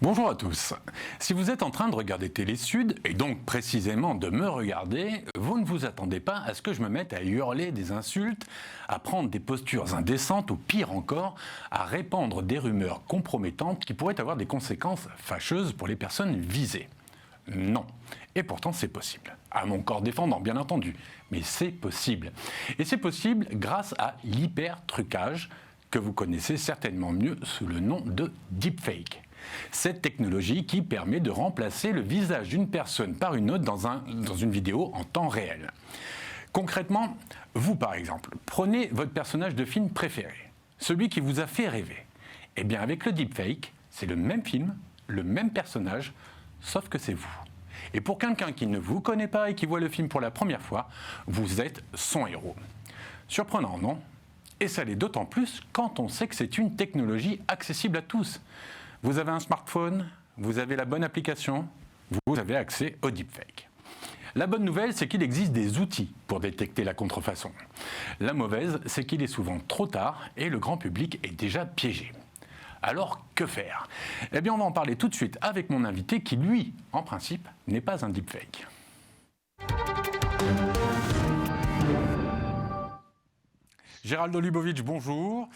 Bonjour à tous. Si vous êtes en train de regarder Télé Sud, et donc précisément de me regarder, vous ne vous attendez pas à ce que je me mette à hurler des insultes, à prendre des postures indécentes ou pire encore, à répandre des rumeurs compromettantes qui pourraient avoir des conséquences fâcheuses pour les personnes visées. Non. Et pourtant c'est possible. À mon corps défendant, bien entendu. Mais c'est possible. Et c'est possible grâce à l'hyper-trucage, que vous connaissez certainement mieux sous le nom de deepfake. Cette technologie qui permet de remplacer le visage d'une personne par une autre dans une vidéo en temps réel. Concrètement, vous par exemple, prenez votre personnage de film préféré, celui qui vous a fait rêver. Eh bien avec le deepfake, c'est le même film, le même personnage, sauf que c'est vous. Et pour quelqu'un qui ne vous connaît pas et qui voit le film pour la première fois, vous êtes son héros. Surprenant, non ? Et ça l'est d'autant plus quand on sait que c'est une technologie accessible à tous. Vous avez un smartphone, vous avez la bonne application, vous avez accès au deepfake. La bonne nouvelle, c'est qu'il existe des outils pour détecter la contrefaçon. La mauvaise, c'est qu'il est souvent trop tard et le grand public est déjà piégé. Alors, que faire ? Eh bien, on va en parler tout de suite avec mon invité qui, lui, en principe, n'est pas un deepfake. Géraldo Lubovitch, bonjour.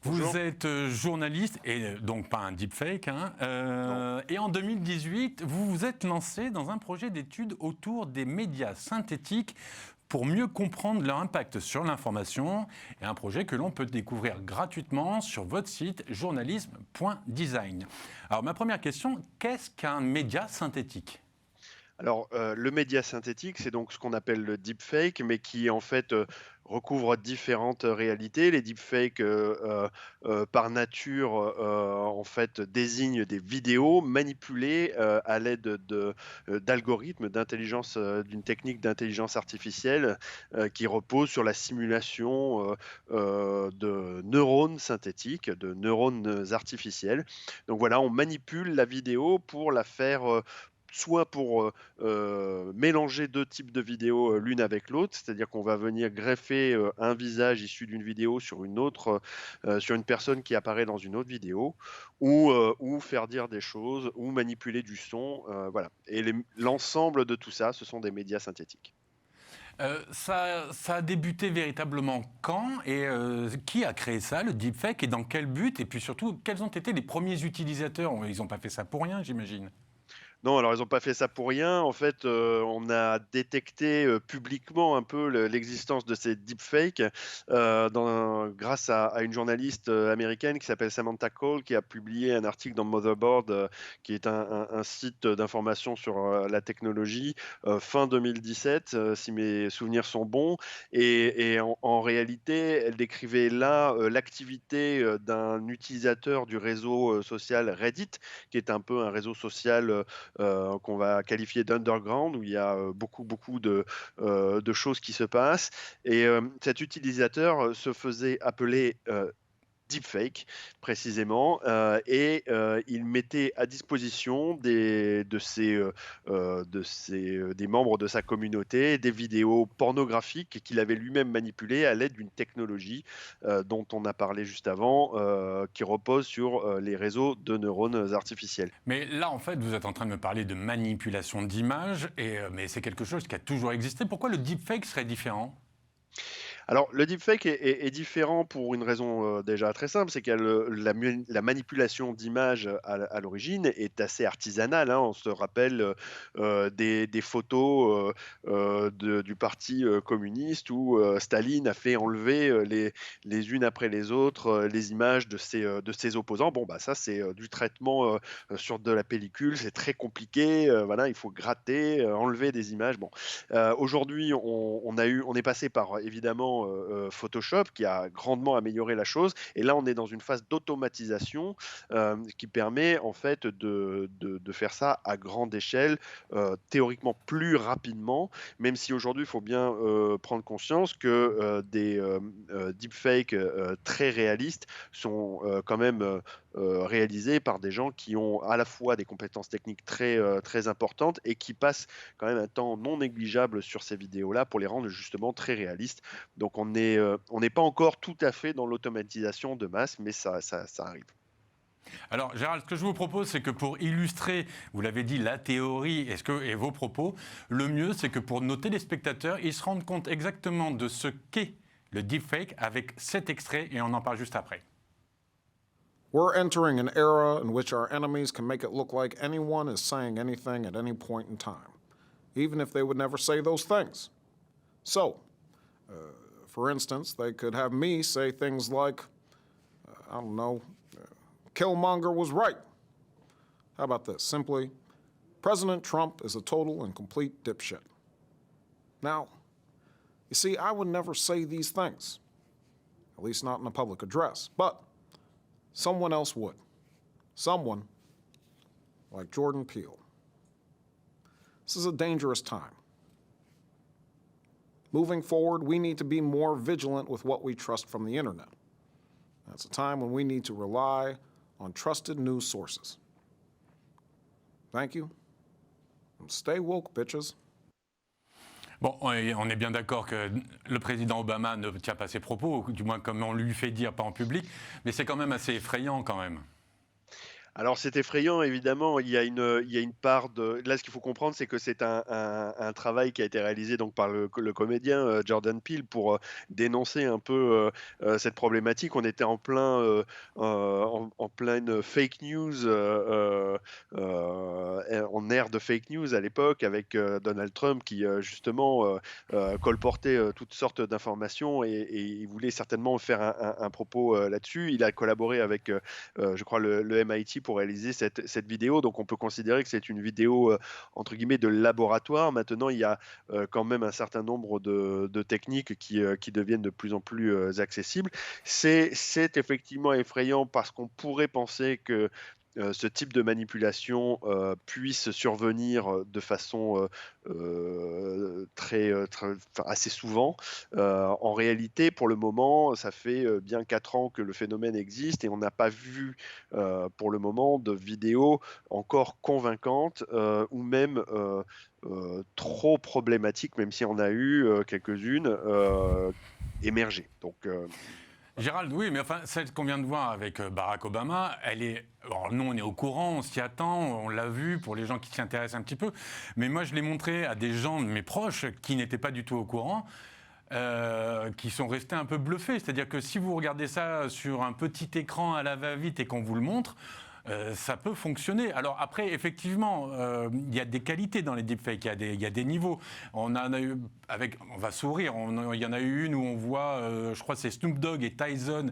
Bonjour. Vous êtes journaliste et donc pas un deepfake. Et en 2018, vous vous êtes lancé dans un projet d'étude autour des médias synthétiques pour mieux comprendre leur impact sur l'information. Et un projet que l'on peut découvrir gratuitement sur votre site journalisme.design. Alors ma première question, qu'est-ce qu'un média synthétique ? Alors, le média synthétique, c'est donc ce qu'on appelle le deepfake, mais qui en fait recouvre différentes réalités. Les deepfakes, par nature, en fait, désignent des vidéos manipulées à l'aide d'algorithmes d'intelligence, d'une technique d'intelligence artificielle qui repose sur la simulation de neurones synthétiques, de neurones artificiels. Donc voilà, on manipule la vidéo pour la faire soit pour mélanger deux types de vidéos l'une avec l'autre, c'est-à-dire qu'on va venir greffer un visage issu d'une vidéo sur une autre, sur une personne qui apparaît dans une autre vidéo, ou faire dire des choses, ou manipuler du son, voilà. Et l'ensemble de tout ça, ce sont des médias synthétiques. Ça a débuté véritablement quand et qui a créé ça, le deepfake, et dans quel but ? Et puis surtout, quels ont été les premiers utilisateurs ? Ils n'ont pas fait ça pour rien, j'imagine. Non, alors ils ont pas fait ça pour rien. En fait, on a détecté, publiquement un peu l'existence de ces deepfakes, grâce à une journaliste, américaine qui s'appelle Samantha Cole, qui a publié un article dans Motherboard, qui est un site d'information sur, la technologie, fin 2017, si mes souvenirs sont bons. Et en réalité, elle décrivait là, l'activité, d'un utilisateur du réseau, social Reddit, qui est un peu un réseau social, qu'on va qualifier d'underground, où il y a beaucoup de choses qui se passent. Et cet utilisateur se faisait appeler deepfake, précisément, et il mettait à disposition des membres de sa communauté des vidéos pornographiques qu'il avait lui-même manipulées à l'aide d'une technologie dont on a parlé juste avant, qui repose sur les réseaux de neurones artificiels. Mais là, en fait, vous êtes en train de me parler de manipulation d'images, mais c'est quelque chose qui a toujours existé. Pourquoi le deepfake serait différent ? Alors, le deepfake est différent pour une raison déjà très simple, c'est que la manipulation d'images à l'origine est assez artisanale, hein. On se rappelle des photos du parti communiste où Staline a fait enlever les unes après les autres les images de ses opposants. Bon, bah ça, c'est du traitement sur de la pellicule, c'est très compliqué. Voilà, il faut gratter, enlever des images. Bon, aujourd'hui, on est passé par évidemment Photoshop qui a grandement amélioré la chose. Et là, on est dans une phase d'automatisation qui permet en fait de faire ça à grande échelle, théoriquement plus rapidement, même si aujourd'hui, il faut bien prendre conscience que des deepfakes très réalistes sont quand même réalisés par des gens qui ont à la fois des compétences techniques très importantes et qui passent quand même un temps non négligeable sur ces vidéos-là pour les rendre justement très réalistes. Donc on n'est pas encore tout à fait dans l'automatisation de masse, mais ça arrive. Alors, Gérald, ce que je vous propose, c'est que pour illustrer, vous l'avez dit, la théorie et vos propos, le mieux, c'est que pour nos téléspectateurs, ils se rendent compte exactement de ce qu'est le deepfake avec cet extrait et on en parle juste après. We're entering an era in which our enemies can make it look like anyone is saying anything at any point in time, even if they would never say those things. So, for instance, they could have me say things like, I don't know, Killmonger was right. How about this? Simply, President Trump is a total and complete dipshit. Now, you see, I would never say these things, at least not in a public address, but someone else would. Someone like Jordan Peele. This is a dangerous time. Moving forward, we need to be more vigilant with what we trust from the internet. That's a time when we need to rely on trusted news sources. Thank you. And stay woke, bitches. Bon, on est bien d'accord que le président Obama ne tient pas ses propos, ou du moins comme on lui fait dire, pas en public, mais c'est quand même assez effrayant quand même. Alors c'est effrayant, évidemment. Il y a une part de. Là, ce qu'il faut comprendre, c'est que c'est un travail qui a été réalisé donc par le comédien Jordan Peele pour dénoncer un peu cette problématique. On était en pleine fake news, en ère de fake news à l'époque, avec Donald Trump qui justement colportait toutes sortes d'informations et il voulait certainement faire un propos là-dessus. Il a collaboré avec, je crois, le MIT pour réaliser cette vidéo. Donc on peut considérer que c'est une vidéo entre guillemets de laboratoire. Maintenant, il y a quand même un certain nombre de techniques qui deviennent de plus en plus accessibles. C'est effectivement effrayant parce qu'on pourrait penser que ce type de manipulation puisse survenir de façon assez souvent. En réalité, pour le moment, ça fait bien 4 ans que le phénomène existe et on n'a pas vu pour le moment de vidéos encore convaincantes ou même trop problématiques, même si on a eu quelques-unes émerger. Donc Gérald, oui, mais enfin, celle qu'on vient de voir avec Barack Obama, elle est. Alors, nous, on est au courant, on s'y attend, on l'a vu pour les gens qui s'y intéressent un petit peu. Mais moi, je l'ai montré à des gens de mes proches qui n'étaient pas du tout au courant. Qui sont restés un peu bluffés. C'est-à-dire que si vous regardez ça sur un petit écran à la va-vite et qu'on vous le montre, ça peut fonctionner. Alors après, effectivement, il y a des qualités dans les deepfakes, il y a des niveaux. On a eu, on va sourire, il y en a eu une où on voit, je crois que c'est Snoop Dogg et Tyson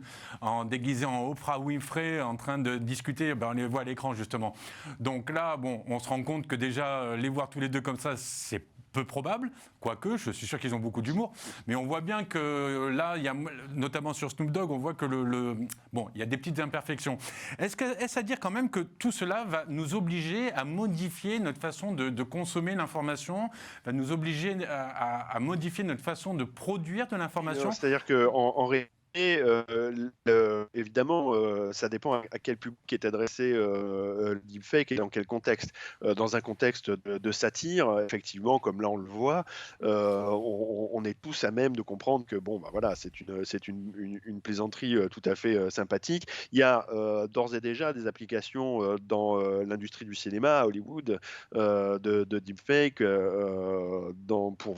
déguisés en Oprah Winfrey en train de discuter, on les voit à l'écran justement. Donc là, bon, on se rend compte que déjà, les voir tous les deux comme ça, c'est peu probable, quoique je suis sûr qu'ils ont beaucoup d'humour, mais on voit bien que là, il y a, notamment sur Snoop Dogg, on voit que bon, il y a des petites imperfections. Est-ce à dire quand même que tout cela va nous obliger à modifier notre façon de consommer l'information, va nous obliger à modifier notre façon de produire de l'information? C'est-à-dire qu'en réalité, évidemment, ça dépend à quel public est adressé le deepfake et dans quel contexte. Dans un contexte de satire, effectivement, comme là on le voit, on est tous à même de comprendre que bon, bah voilà, c'est une plaisanterie tout à fait sympathique. Il y a d'ores et déjà des applications dans l'industrie du cinéma, à Hollywood, de deepfake, pour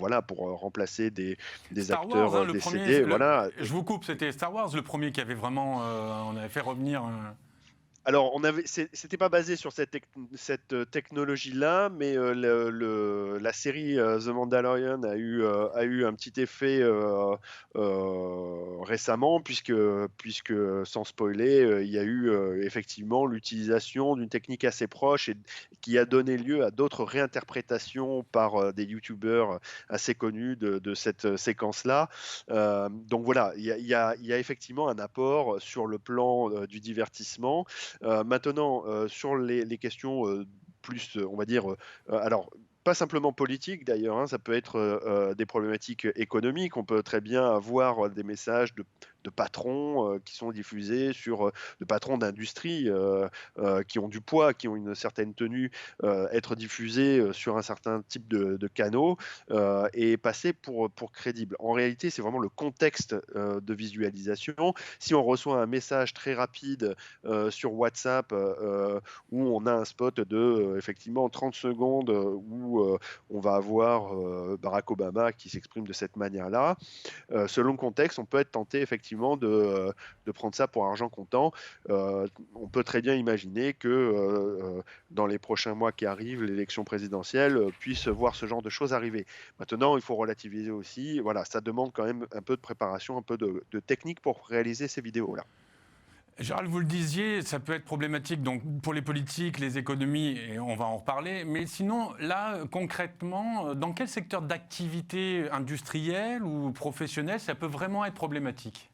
remplacer des Star acteurs Wars, le décédés. premier, Voilà. je vous coupe, c'était Star Wars le premier qui avait vraiment, on avait fait revenir. Alors, c'était pas basé sur cette technologie-là, mais la série The Mandalorian a eu un petit effet récemment, puisque sans spoiler, il y a eu effectivement l'utilisation d'une technique assez proche et qui a donné lieu à d'autres réinterprétations par des youtubeurs assez connus de cette séquence-là. Donc voilà, il y a effectivement un apport sur le plan du divertissement. Maintenant, sur les questions plus, on va dire, alors pas simplement politique d'ailleurs, hein, ça peut être des problématiques économiques. On peut très bien avoir des messages de patrons qui sont diffusés de patrons d'industrie qui ont du poids, qui ont une certaine tenue, être diffusés sur un certain type de canaux et passer pour crédible. En réalité, c'est vraiment le contexte de visualisation. Si on reçoit un message très rapide sur WhatsApp où on a un spot de effectivement 30 secondes où on va avoir Barack Obama qui s'exprime de cette manière-là, selon le contexte, on peut être tenté effectivement de prendre ça pour argent comptant. On peut très bien imaginer que dans les prochains mois qui arrivent, l'élection présidentielle puisse voir ce genre de choses arriver. Maintenant, il faut relativiser aussi. Voilà, ça demande quand même un peu de préparation, un peu de technique pour réaliser ces vidéos-là. Gérald, vous le disiez, ça peut être problématique donc, pour les politiques, les économies, et on va en reparler. Mais sinon, là, concrètement, dans quel secteur d'activité industrielle ou professionnelle ça peut vraiment être problématique ?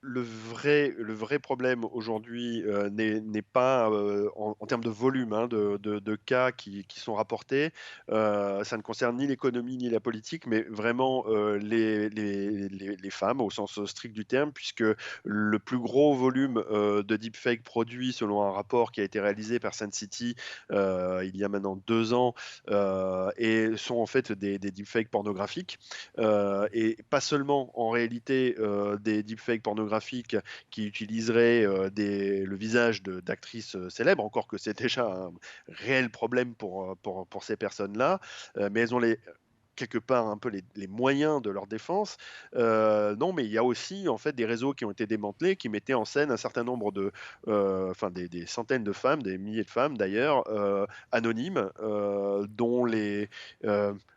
Le vrai problème aujourd'hui n'est pas en termes de volume de cas qui sont rapportés. Ça ne concerne ni l'économie ni la politique, mais vraiment les femmes au sens strict du terme, puisque le plus gros volume de deepfake produits, selon un rapport qui a été réalisé par Sun City il y a maintenant 2 ans, et sont en fait des deepfakes pornographiques. Et pas seulement en réalité des deepfakes pornographiques qui utiliseraient le visage d'actrices célèbres, encore que c'est déjà un réel problème pour ces personnes-là, mais elles ont quelque part un peu les moyens de leur défense. Non, mais il y a aussi en fait des réseaux qui ont été démantelés, qui mettaient en scène un certain nombre enfin des centaines de femmes, des milliers de femmes d'ailleurs, anonymes, dont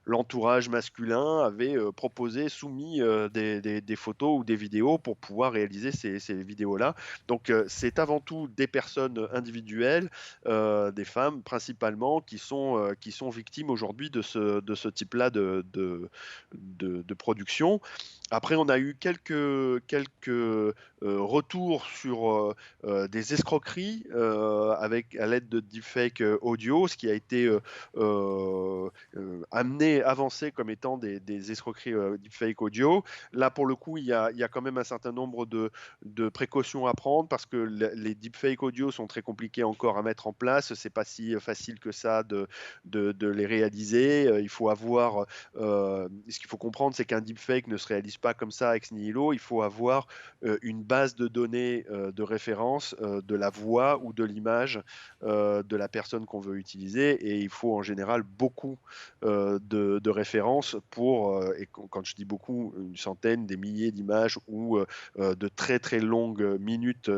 l'entourage masculin avait proposé, soumis des photos ou des vidéos pour pouvoir réaliser ces vidéos-là. Donc c'est avant tout des personnes individuelles, des femmes principalement, qui sont victimes aujourd'hui de ce type-là de production. Après, on a eu quelques retours sur des escroqueries à l'aide de deepfake audio, ce qui a été avancé comme étant des escroqueries deepfake audio. Là, pour le coup, il y a quand même un certain nombre de précautions à prendre parce que les deepfake audio sont très compliqués encore à mettre en place. C'est pas si facile que ça de les réaliser. Il faut avoir ce qu'il faut comprendre, c'est qu'un deepfake ne se réalise pas comme ça ex nihilo. Il faut avoir une base de données de référence de la voix ou de l'image de la personne qu'on veut utiliser, et il faut en général beaucoup de références et quand je dis beaucoup, une centaine, des milliers d'images ou de très très longues minutes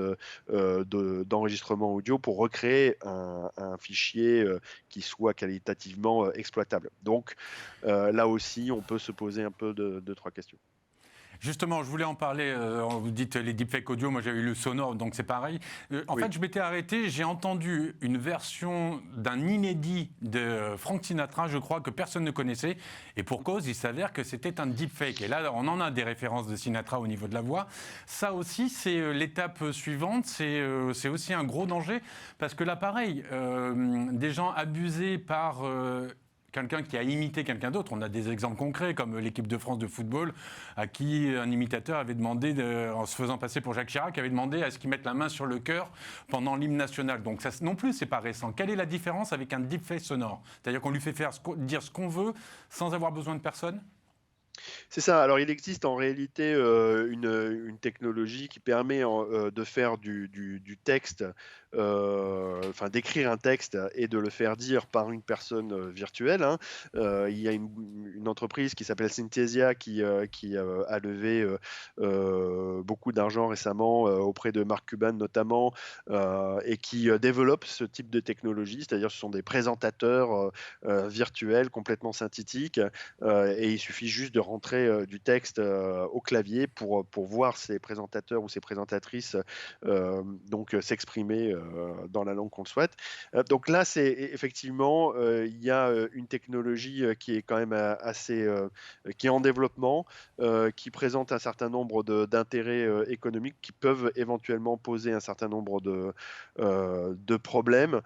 d'enregistrement audio pour recréer un fichier qui soit qualitativement exploitable. Donc là aussi, on peut se poser un peu de trois questions. Justement, je voulais en parler. Vous dites les deepfakes audio, moi j'avais eu le sonore, donc c'est pareil. En fait, je m'étais arrêté, j'ai entendu une version d'un inédit de Frank Sinatra, je crois, que personne ne connaissait. Et pour cause, il s'avère que c'était un deepfake. Et là, on en a des références de Sinatra au niveau de la voix. Ça aussi, c'est l'étape suivante. C'est aussi un gros danger. Parce que là, pareil, des gens abusés par quelqu'un qui a imité quelqu'un d'autre. On a des exemples concrets, comme l'équipe de France de football, à qui un imitateur avait demandé, en se faisant passer pour Jacques Chirac, avait demandé à ce qu'il mette la main sur le cœur pendant l'hymne national. Donc ça non plus, c'est pas récent. Quelle est la différence avec un deepfake sonore ? C'est-à-dire qu'on lui fait dire ce qu'on veut sans avoir besoin de personne ? C'est ça. Alors, il existe en réalité une technologie qui permet de faire du texte, enfin d'écrire un texte et de le faire dire par une personne virtuelle. Hein. Il y a une entreprise qui s'appelle Synthesia qui a levé beaucoup d'argent récemment auprès de Mark Cuban notamment et qui développe ce type de technologie, c'est-à-dire ce sont des présentateurs virtuels complètement synthétiques et il suffit juste de rentrer du texte au clavier pour voir ces présentateurs ou ces présentatrices donc s'exprimer dans la langue qu'on le souhaite. Donc là, c'est effectivement, il y a une technologie qui est quand même qui est en développement, qui présente un certain nombre d'intérêts économiques qui peuvent éventuellement poser un certain nombre de problèmes.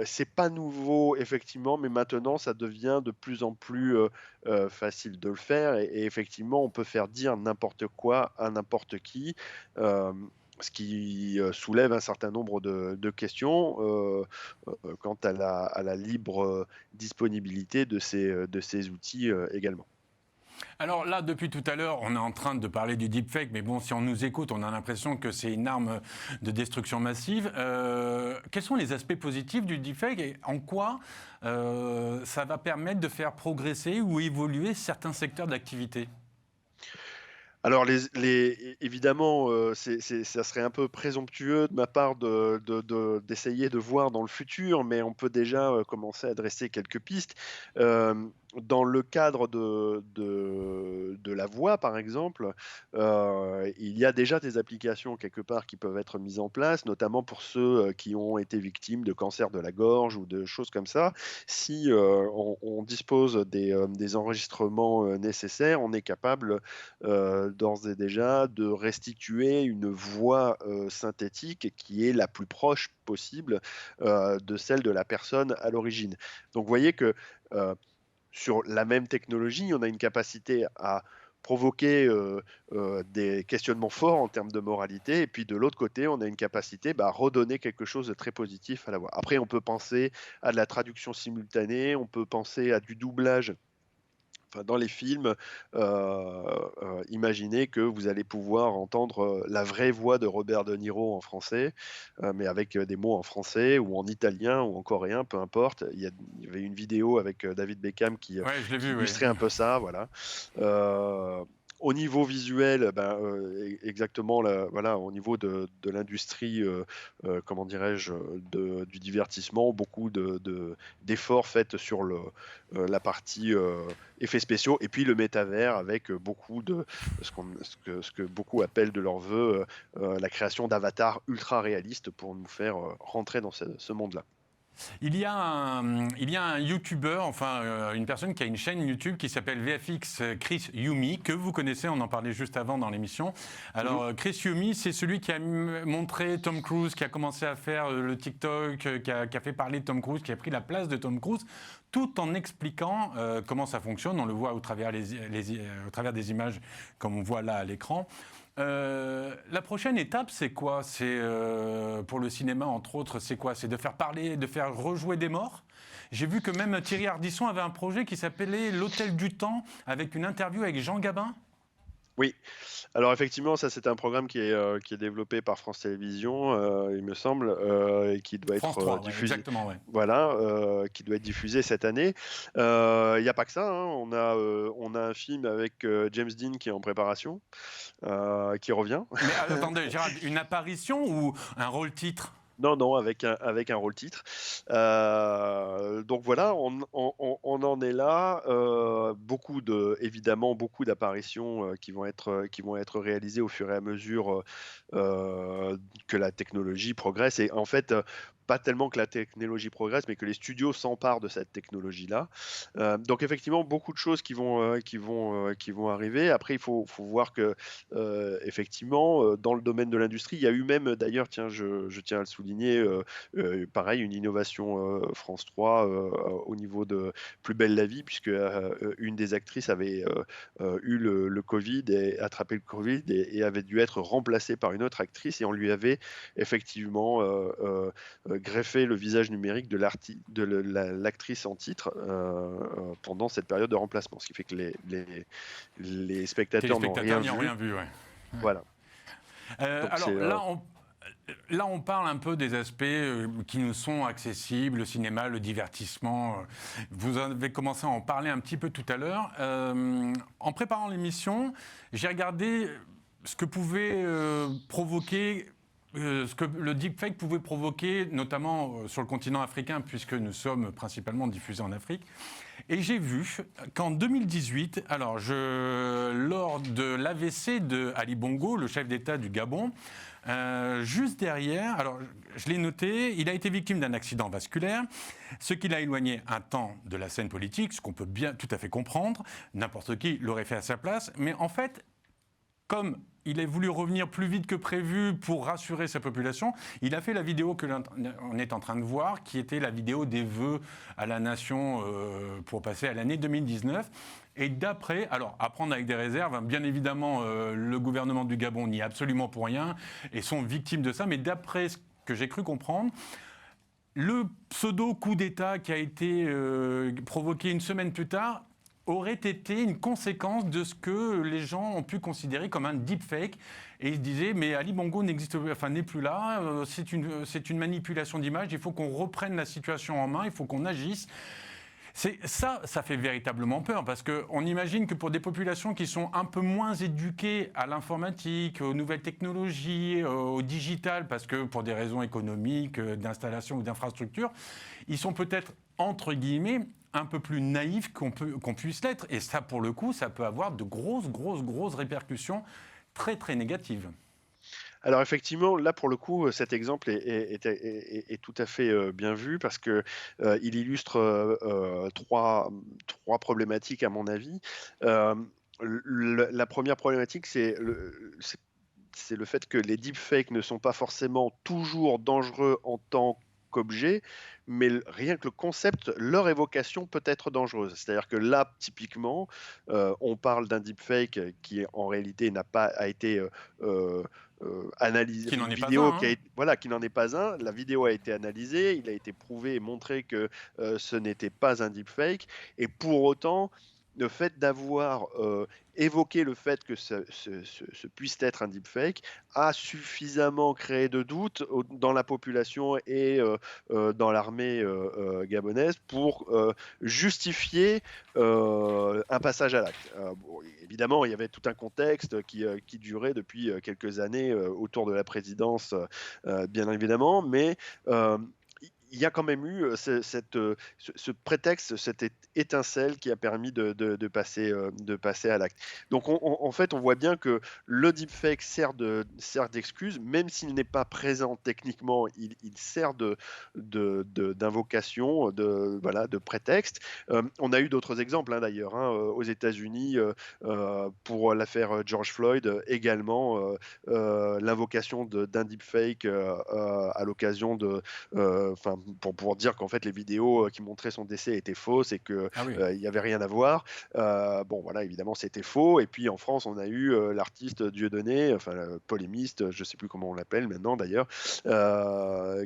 C'est pas nouveau effectivement, mais maintenant ça devient de plus en plus facile de le faire et effectivement, on peut faire dire n'importe quoi à n'importe qui. Ce qui soulève un certain nombre de questions quant à la libre disponibilité de ces outils également. Alors là, depuis tout à l'heure, on est en train de parler du deepfake, mais bon, si on nous écoute, on a l'impression que c'est une arme de destruction massive. Quels sont les aspects positifs du deepfake et en quoi ça va permettre de faire progresser ou évoluer certains secteurs d'activité ? Alors évidemment, ça serait un peu présomptueux de ma part d'essayer de voir dans le futur, mais on peut déjà commencer à dresser quelques pistes. Dans le cadre de la voix, par exemple, il y a déjà des applications quelque part qui peuvent être mises en place, notamment pour ceux qui ont été victimes de cancer de la gorge ou de choses comme ça. Si on dispose des enregistrements nécessaires, on est capable d'ores et déjà de restituer une voix synthétique qui est la plus proche possible de celle de la personne à l'origine. Donc vous voyez que sur la même technologie, on a une capacité à provoquer des questionnements forts en termes de moralité, et puis de l'autre côté, on a une capacité à redonner quelque chose de très positif à la voix. Après, on peut penser à de la traduction simultanée, on peut penser à du doublage. Enfin, dans les films, imaginez que vous allez pouvoir entendre la vraie voix de Robert De Niro en français, mais avec des mots en français ou en italien ou en coréen, peu importe. Il y avait une vidéo avec David Beckham qui Ouais, je l'ai vu, illustrait un peu ça, voilà. Au niveau visuel, exactement, voilà, au niveau de l'industrie, comment dirais-je, du divertissement, beaucoup d'efforts faits sur la partie effets spéciaux, et puis le métavers avec beaucoup de ce que beaucoup appellent de leur vœu la création d'avatars ultra réalistes pour nous faire rentrer dans ce monde-là. Il y a un YouTuber, enfin une personne qui a une chaîne YouTube qui s'appelle VFX Chris Yumi, que vous connaissez, on en parlait juste avant dans l'émission. Alors Chris Yumi, c'est celui qui a montré Tom Cruise, qui a commencé à faire le TikTok, qui a fait parler de Tom Cruise, qui a pris la place de Tom Cruise, tout en expliquant comment ça fonctionne. On le voit au travers au travers des images, comme on voit là à l'écran. La prochaine étape, c'est quoi ? C'est pour le cinéma, entre autres, c'est quoi ? C'est de faire parler, de faire rejouer des morts. J'ai vu que même Thierry Ardisson avait un projet qui s'appelait L'Hôtel du Temps, avec une interview avec Jean Gabin. Oui, alors effectivement, ça c'est un programme qui est développé par France Télévisions, il me semble, et qui doit France être 3, diffusé. ouais, exactement, ouais. Voilà, qui doit être diffusé cette année. Il n'y a pas que ça, hein, on a un film avec James Dean qui est en préparation, qui revient. Mais attendez, Gérald, une apparition ou un rôle-titre ? Non, avec un rôle titre. Donc voilà, on en est là. Évidemment, beaucoup d'apparitions qui vont être réalisées au fur et à mesure que la technologie progresse. Et en fait, pas tellement que la technologie progresse, mais que les studios s'emparent de cette technologie-là. Donc effectivement, beaucoup de choses qui vont arriver. Après, il faut voir que effectivement, dans le domaine de l'industrie, il y a eu même, d'ailleurs, tiens, je tiens à le souligner, pareil, une innovation France 3 au niveau de Plus belle la vie, puisque une des actrices avait eu le Covid et attrapé le Covid et avait dû être remplacée par une autre actrice, et on lui avait effectivement greffé le visage numérique de l'actrice en titre pendant cette période de remplacement, ce qui fait que les spectateurs n'ont rien vu. Ouais. Voilà. Alors là, on parle un peu des aspects qui nous sont accessibles, le cinéma, le divertissement. Vous avez commencé à en parler un petit peu tout à l'heure. En préparant l'émission, j'ai regardé ce que pouvait provoquer, ce que le deepfake pouvait provoquer, notamment sur le continent africain, puisque nous sommes principalement diffusés en Afrique. Et j'ai vu qu'en 2018, lors de l'AVC de Ali Bongo, le chef d'État du Gabon, juste derrière, alors je l'ai noté, il a été victime d'un accident vasculaire, ce qui l'a éloigné un temps de la scène politique, ce qu'on peut bien tout à fait comprendre, n'importe qui l'aurait fait à sa place, mais en fait, comme il a voulu revenir plus vite que prévu pour rassurer sa population, il a fait la vidéo que l'on est en train de voir, qui était la vidéo des vœux à la nation pour passer à l'année 2019. Et d'après, alors à prendre avec des réserves, hein, bien évidemment, le gouvernement du Gabon n'y est absolument pour rien et sont victimes de ça, mais d'après ce que j'ai cru comprendre, le pseudo-coup d'État qui a été provoqué une semaine plus tard aurait été une conséquence de ce que les gens ont pu considérer comme un deepfake. Et ils se disaient, mais Ali Bongo n'est plus là, c'est une manipulation d'image, il faut qu'on reprenne la situation en main, il faut qu'on agisse. Ça fait véritablement peur, parce qu'on imagine que pour des populations qui sont un peu moins éduquées à l'informatique, aux nouvelles technologies, au digital, parce que pour des raisons économiques, d'installation ou d'infrastructure, ils sont peut-être, entre guillemets, un peu plus naïfs qu'on puisse l'être. Et ça, pour le coup, ça peut avoir de grosses répercussions très, très négatives. Alors effectivement, là pour le coup, cet exemple est tout à fait bien vu parce que il illustre trois problématiques à mon avis. La première problématique, c'est le fait que les deepfakes ne sont pas forcément toujours dangereux en tant qu'objet, mais rien que le concept, leur évocation peut être dangereuse. C'est-à-dire que là, typiquement, on parle d'un deepfake qui en réalité n'a pas été analysé, Qui n'en une est pas vidéo un, qui hein. voilà, qui n'en est pas un. La vidéo a été analysée, il a été prouvé et montré que ce n'était pas un deepfake, et pour autant, le fait d'avoir évoqué le fait que ce puisse être un deepfake a suffisamment créé de doutes dans la population et dans l'armée gabonaise pour justifier un passage à l'acte. Bon, évidemment, il y avait tout un contexte qui durait depuis quelques années autour de la présidence, bien évidemment, mais il y a quand même eu ce prétexte, cette étincelle qui a permis de passer à l'acte. Donc en fait, on voit bien que le deepfake sert d'excuse, même s'il n'est pas présent techniquement, il sert d'invocation, voilà, de prétexte. On a eu d'autres exemples hein, d'ailleurs, hein, aux États-Unis, pour l'affaire George Floyd, également l'invocation d'un deepfake à l'occasion pour dire qu'en fait les vidéos qui montraient son décès étaient fausses et que Ah oui. il y avait rien à voir. Bon voilà, évidemment c'était faux. Et puis en France on a eu l'artiste Dieudonné, enfin le polémiste, je sais plus comment on l'appelle maintenant d'ailleurs,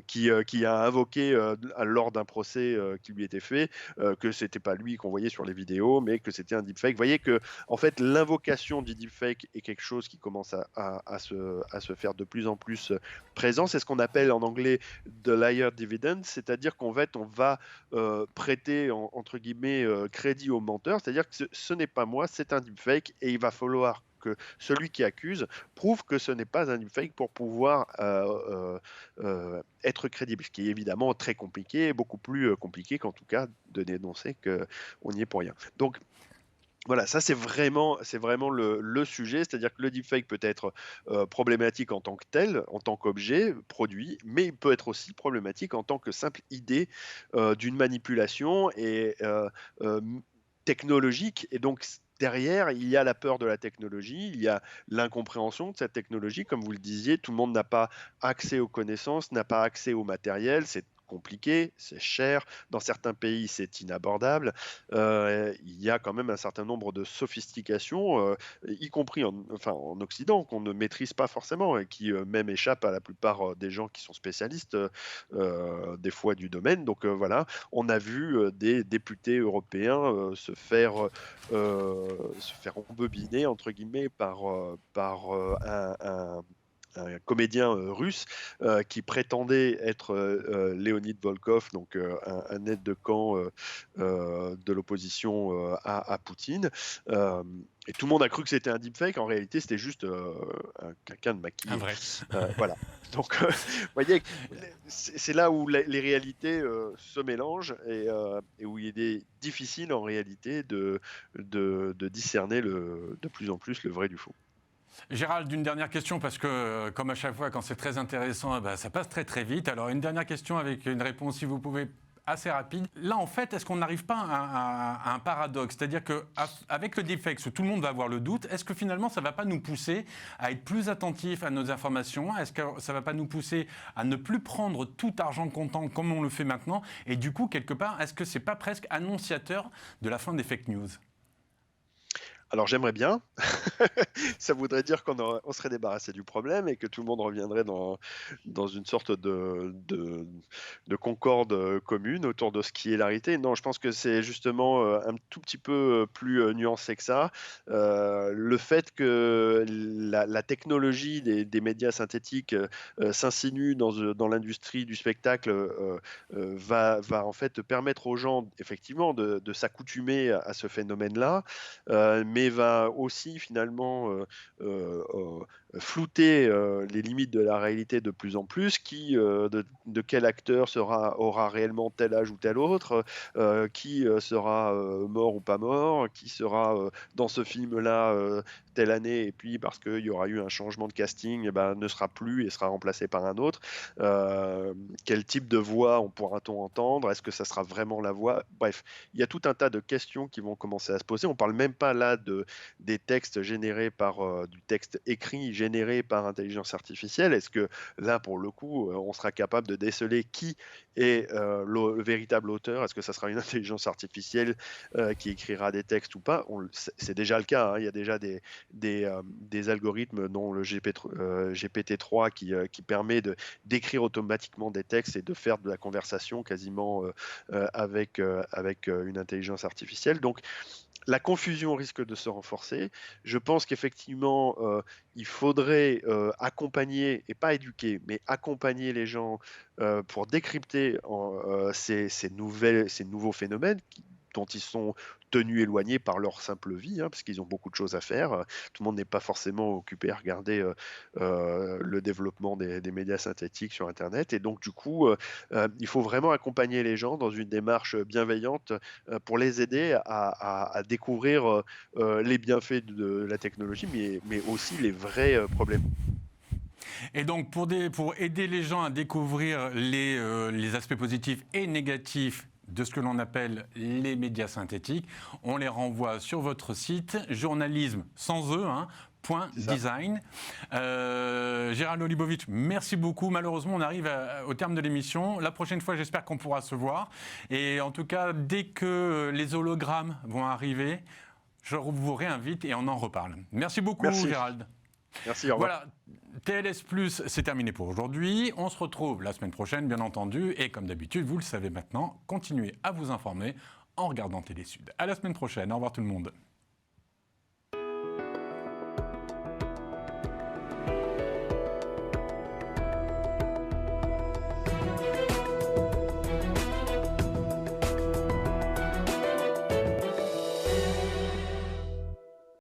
qui a invoqué lors d'un procès qui lui était fait que c'était pas lui qu'on voyait sur les vidéos, mais que c'était un deepfake. Vous voyez que en fait l'invocation du deepfake est quelque chose qui commence à se faire de plus en plus présent. C'est ce qu'on appelle en anglais the liar dividend, c'est-à-dire qu'en fait, on va prêter, entre guillemets, crédit au menteur, c'est-à-dire que ce n'est pas moi, c'est un deepfake, et il va falloir que celui qui accuse prouve que ce n'est pas un deepfake pour pouvoir être crédible, ce qui est évidemment très compliqué, beaucoup plus compliqué qu'en tout cas de dénoncer qu'on n'y est pour rien. Donc, voilà, ça c'est vraiment le sujet, c'est-à-dire que le deepfake peut être problématique en tant que tel, en tant qu'objet, produit, mais il peut être aussi problématique en tant que simple idée d'une manipulation et technologique. Et donc derrière, il y a la peur de la technologie, il y a l'incompréhension de cette technologie. Comme vous le disiez, tout le monde n'a pas accès aux connaissances, n'a pas accès au matériel, c'est compliqué, c'est cher, dans certains pays c'est inabordable, il y a quand même un certain nombre de sophistications, y compris en Occident, qu'on ne maîtrise pas forcément et qui même échappent à la plupart des gens qui sont spécialistes des fois du domaine. Donc voilà, on a vu des députés européens se faire embobiner entre guillemets par un comédien russe qui prétendait être Léonid Volkov, donc un aide de camp de l'opposition à Poutine. Et tout le monde a cru que c'était un deepfake. En réalité, c'était juste quelqu'un de maquillé. Un vrai. Voilà. Donc, vous voyez, c'est là où les réalités se mélangent et où il est difficile en réalité de discerner de plus en plus le vrai du faux. Gérald, une dernière question, parce que comme à chaque fois, quand c'est très intéressant, ça passe très très vite. Alors une dernière question avec une réponse, si vous pouvez, assez rapide. Là, en fait, est-ce qu'on n'arrive pas à un paradoxe? C'est-à-dire qu'avec le deepfake, où tout le monde va avoir le doute, est-ce que finalement, ça ne va pas nous pousser à être plus attentifs à nos informations? Est-ce que ça ne va pas nous pousser à ne plus prendre tout argent comptant comme on le fait maintenant? Et du coup, quelque part, est-ce que ce n'est pas presque annonciateur de la fin des fake news? Alors j'aimerais bien. Ça voudrait dire on serait débarrassé du problème et que tout le monde reviendrait dans une sorte de concorde commune autour de ce qui est la réalité. Non, je pense que c'est justement un tout petit peu plus nuancé que ça. Le fait que la technologie des médias synthétiques s'insinue dans l'industrie du spectacle va en fait permettre aux gens effectivement de s'accoutumer à ce phénomène-là, mais va aussi finalement flouter les limites de la réalité de plus en plus, de quel acteur aura réellement tel âge ou tel autre, qui sera mort ou pas mort, qui sera dans ce film-là telle année, et puis parce qu'il y aura eu un changement de casting, eh ben, ne sera plus et sera remplacé par un autre. Quel type de voix pourra-t-on entendre? Est-ce que ça sera vraiment la voix? Bref, il y a tout un tas de questions qui vont commencer à se poser. On ne parle même pas là des textes générés du texte écrit généré par intelligence artificielle. Est-ce que là, pour le coup, on sera capable de déceler qui est le véritable auteur? Est-ce que ça sera une intelligence artificielle qui écrira des textes ou pas? C'est déjà le cas, hein. Il y a déjà des algorithmes, dont le GPT-3 qui permet d'écrire automatiquement des textes et de faire de la conversation quasiment avec une intelligence artificielle. Donc, la confusion risque de se renforcer. Je pense qu'effectivement, il faudrait accompagner, et pas éduquer, mais accompagner les gens pour décrypter ces nouveaux phénomènes dont ils sont tenus éloignés par leur simple vie, hein, parce qu'ils ont beaucoup de choses à faire. Tout le monde n'est pas forcément occupé à regarder le développement des médias synthétiques sur Internet. Et donc, du coup, il faut vraiment accompagner les gens dans une démarche bienveillante pour les aider à découvrir les bienfaits de la technologie, mais aussi les vrais problèmes. Et donc, pour aider les gens à découvrir les aspects positifs et négatifs de ce que l'on appelle les médias synthétiques, on les renvoie sur votre site, journalisme sans E, hein, .design. Gérald Olibowicz, merci beaucoup. Malheureusement, on arrive au terme de l'émission. La prochaine fois, j'espère qu'on pourra se voir. Et en tout cas, dès que les hologrammes vont arriver, je vous réinvite et on en reparle. Merci beaucoup, Merci. Gérald. Merci, au revoir. Voilà, TLS+, c'est terminé pour aujourd'hui. On se retrouve la semaine prochaine, bien entendu. Et comme d'habitude, vous le savez maintenant, continuez à vous informer en regardant Télé Sud. À la semaine prochaine. Au revoir tout le monde.